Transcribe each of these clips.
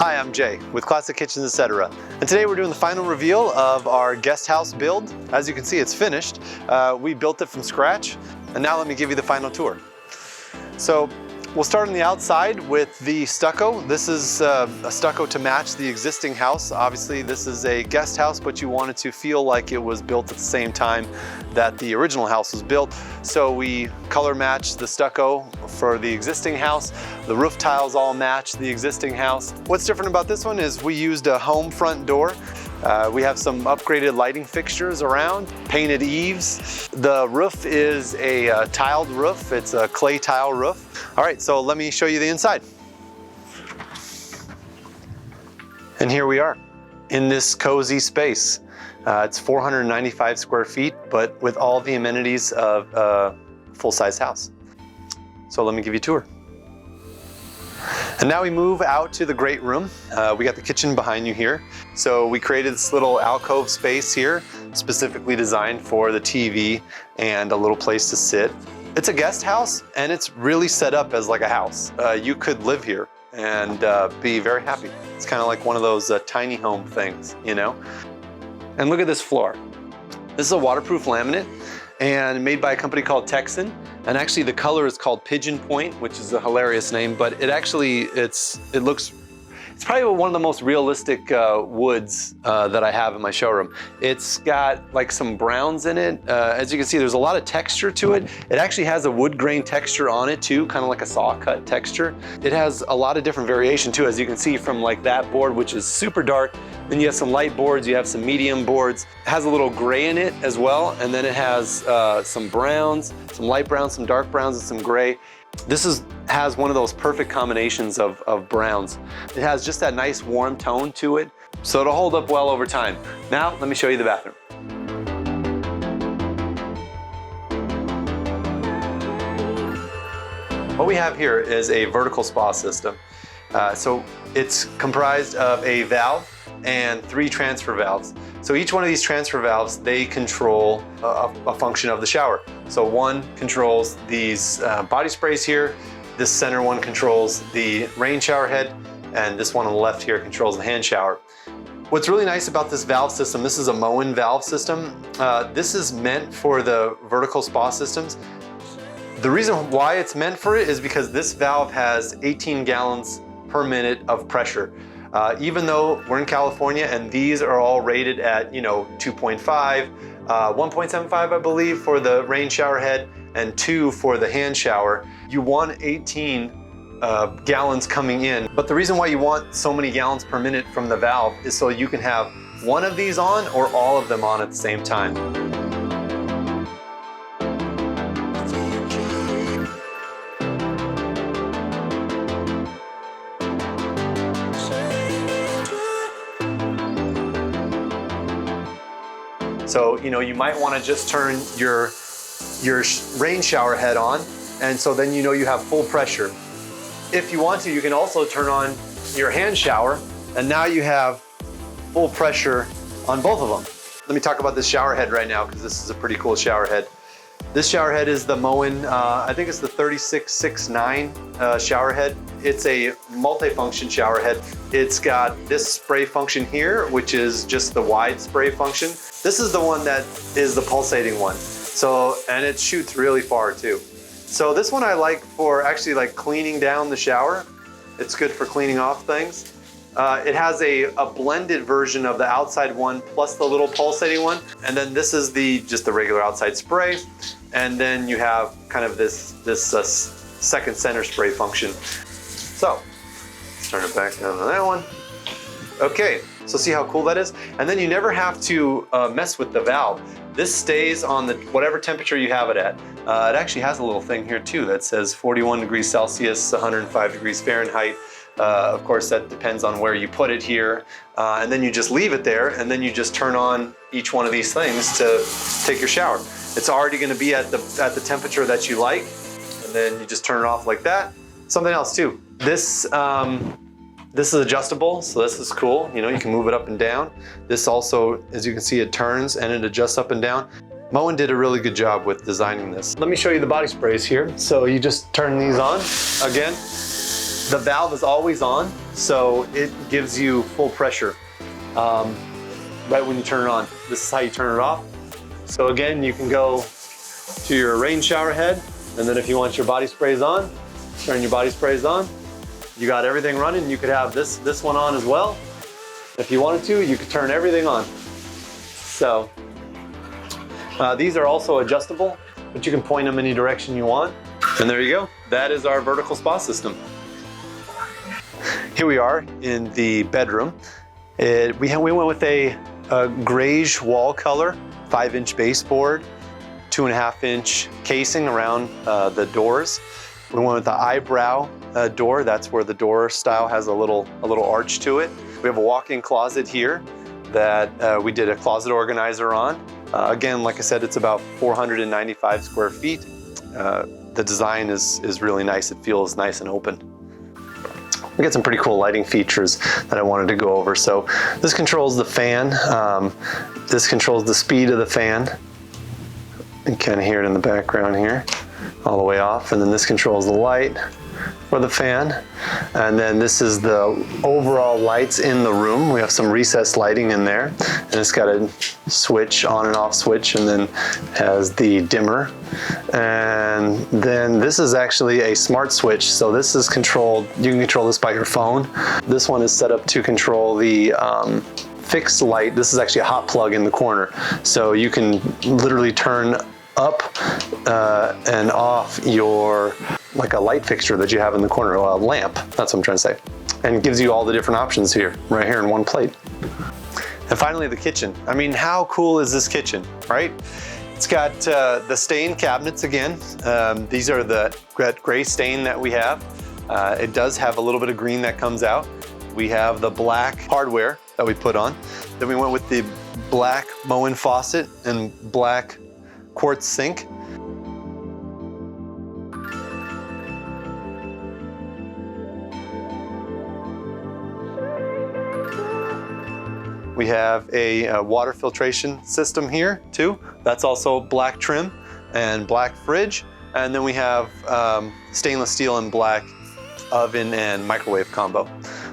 Hi, I'm Jay with Classic Kitchens, etc. And today we're doing the final reveal of our guest house build. As you can see, it's finished. We built it from scratch, and now let me give you the final tour. So we'll start on the outside with the stucco. This is a stucco to match the existing house. Obviously, this is a guest house, but you wanted to feel like it was built at the same time that the original house was built. So we color matched the stucco for the existing house. The roof tiles all match the existing house. What's different about this one is we used a home front door. We have some upgraded lighting fixtures around, painted eaves. The roof is a tiled roof. It's a clay tile roof. All right, so let me show you the inside. And here we are in this cozy space. It's 495 square feet, but with all the amenities of a full-size house. So let me give you a tour. And now we move out to the great room. We got the kitchen behind you here. So we created this little alcove space here, specifically designed for the TV and a little place to sit. It's a guest house, and it's really set up as like a house. You could live here and be very happy. It's kind of like one of those tiny home things, you know? And look at this floor. This is a waterproof laminate and made by a company called Texan. And actually the color is called Pigeon Point, which is a hilarious name, but it's probably one of the most realistic woods that I have in my showroom. It's got like some browns in it. As you can see, there's a lot of texture to it. It actually has a wood grain texture on it too, kind of like a saw cut texture. It has a lot of different variation too, as you can see from like that board, which is super dark. Then you have some light boards, you have some medium boards. It has a little gray in it as well. And then it has some browns, some light browns, some dark browns, and some gray. This has one of those perfect combinations of browns. It has just that nice warm tone to it, so it'll hold up well over time. Now, let me show you the bathroom. What we have here is a vertical spa system. So it's comprised of a valve and 3 transfer valves. So each one of these transfer valves, they control a function of the shower. So one controls these body sprays here, this center one controls the rain shower head, and this one on the left here controls the hand shower. What's really nice about this valve system, this is a Moen valve system. This is meant for the vertical spa systems. The reason why it's meant for it is because this valve has 18 gallons per minute of pressure. Even though we're in California and these are all rated at, 2.5, 1.75 I believe for the rain shower head and 2 for the hand shower, you want 18 gallons coming in. But the reason why you want so many gallons per minute from the valve is so you can have one of these on or all of them on at the same time. So, you might want to just turn your rain shower head on, and so then you have full pressure. If you want to, you can also turn on your hand shower, and now you have full pressure on both of them. Let me talk about this shower head right now, because this is a pretty cool shower head. This shower head is the Moen, I think it's the 3669 shower head. It's a multi-function shower head. It's got this spray function here, which is just the wide spray function. This is the one that is the pulsating one. And it shoots really far too. So this one I like for actually like cleaning down the shower. It's good for cleaning off things. It has a blended version of the outside one plus the little pulsating one. And then this is just the regular outside spray. And then you have kind of this second center spray function. So let's turn it back down to that one. Okay, so see how cool that is? And then you never have to mess with the valve. This stays on whatever temperature you have it at. It actually has a little thing here too that says 41 degrees Celsius, 105 degrees Fahrenheit. Of course, that depends on where you put it here. And then you just leave it there, and then you just turn on each one of these things to take your shower. It's already gonna be at the temperature that you like, and then you just turn it off like that. Something else too. This is adjustable, so this is cool. You can move it up and down. This also, as you can see, it turns and it adjusts up and down. Moen did a really good job with designing this. Let me show you the body sprays here. So you just turn these on again. The valve is always on, so it gives you full pressure right when you turn it on. This is how you turn it off. So again, you can go to your rain shower head, and then if you want your body sprays on, turn your body sprays on. You got everything running. You could have this one on as well. If you wanted to, you could turn everything on. So these are also adjustable, but you can point them any direction you want. And there you go. That is our vertical spa system. Here we are in the bedroom. We went with a grayish wall color, 5-inch baseboard, 2.5-inch casing around the doors. We went with the eyebrow door. That's where the door style has a little arch to it. We have a walk-in closet here that we did a closet organizer on. Again, like I said, it's about 495 square feet. The design is really nice. It feels nice and open. We got some pretty cool lighting features that I wanted to go over. So this controls the fan. This controls the speed of the fan. You can kind of hear it in the background here, all the way off. And then this controls the light for the fan. And then this is the overall lights in the room. We have some recessed lighting in there. And it's got a switch, on and off switch, and then has the dimmer. And then this is actually a smart switch. So this is controlled, you can control this by your phone. This one is set up to control the fixed light. This is actually a hot plug in the corner. So you can literally turn up and off your, like a light fixture that you have in the corner, a lamp, that's what I'm trying to say. And it gives you all the different options here, right here in one plate. And finally, the kitchen. I mean, how cool is this kitchen, right? It's got the stain cabinets again. These are the gray stain that we have. It does have a little bit of green that comes out. We have the black hardware that we put on. Then we went with the black Moen faucet and black quartz sink. We have a water filtration system here too. That's also black trim and black fridge. And then we have stainless steel and black oven and microwave combo.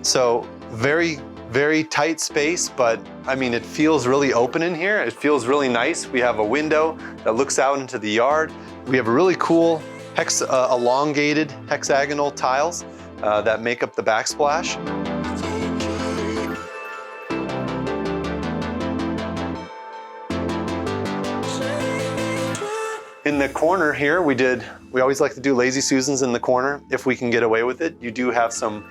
So very, very tight space, but I mean, it feels really open in here. It feels really nice. We have a window that looks out into the yard. We have a really cool elongated hexagonal tiles that make up the backsplash. In the corner here, we always like to do lazy Susans in the corner if we can get away with it. You do have some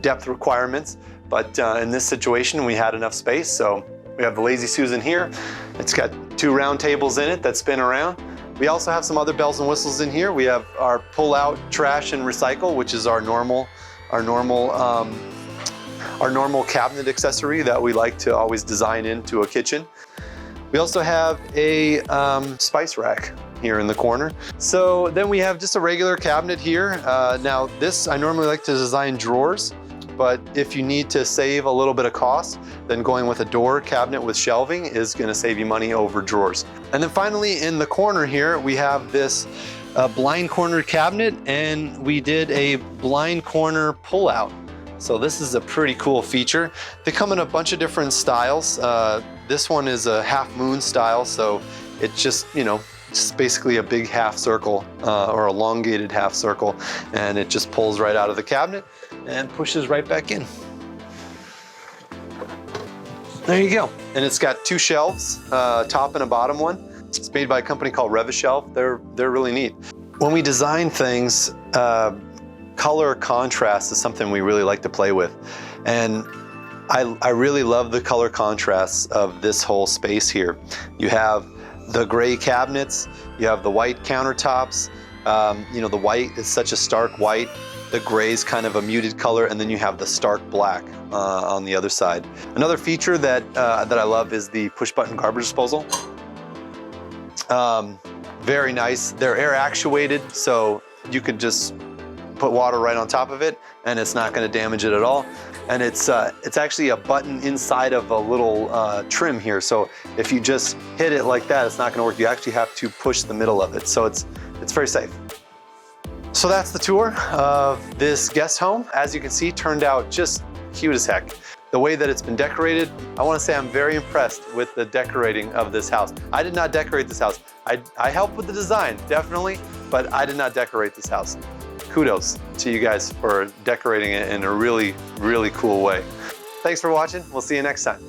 depth requirements, but in this situation, we had enough space. So we have the lazy Susan here. It's got 2 round tables in it that spin around. We also have some other bells and whistles in here. We have our pull out trash and recycle, which is our normal cabinet accessory that we like to always design into a kitchen. We also have a spice rack here in the corner. So then we have just a regular cabinet here. Now this, I normally like to design drawers, but if you need to save a little bit of cost, then going with a door cabinet with shelving is gonna save you money over drawers. And then finally in the corner here, we have this blind corner cabinet, and we did a blind corner pull out. So this is a pretty cool feature. They come in a bunch of different styles. This one is a half moon style, so it's just, you know, just basically a big half circle or elongated half circle, and it just pulls right out of the cabinet and pushes right back in. There you go. And it's got 2 shelves, top and a bottom one. It's made by a company called Remodel. They're really neat. When we design things, color contrast is something we really like to play with. And I really love the color contrasts of this whole space here. You have the gray cabinets, you have the white countertops. You know, the white is such a stark white. The gray is kind of a muted color, and then you have the stark black on the other side. Another feature that I love is the push-button garbage disposal. Very nice. They're air actuated, so you could just put water right on top of it, and it's not going to damage it at all. And it's actually a button inside of a little trim here. So if you just hit it like that, it's not going to work. You actually have to push the middle of it. So it's very safe. So that's the tour of this guest home. As you can see, turned out just cute as heck. The way that it's been decorated, I want to say I'm very impressed with the decorating of this house. I did not decorate this house. I helped with the design, definitely, but I did not decorate this house. Kudos to you guys for decorating it in a really, really cool way. Thanks for watching. We'll see you next time.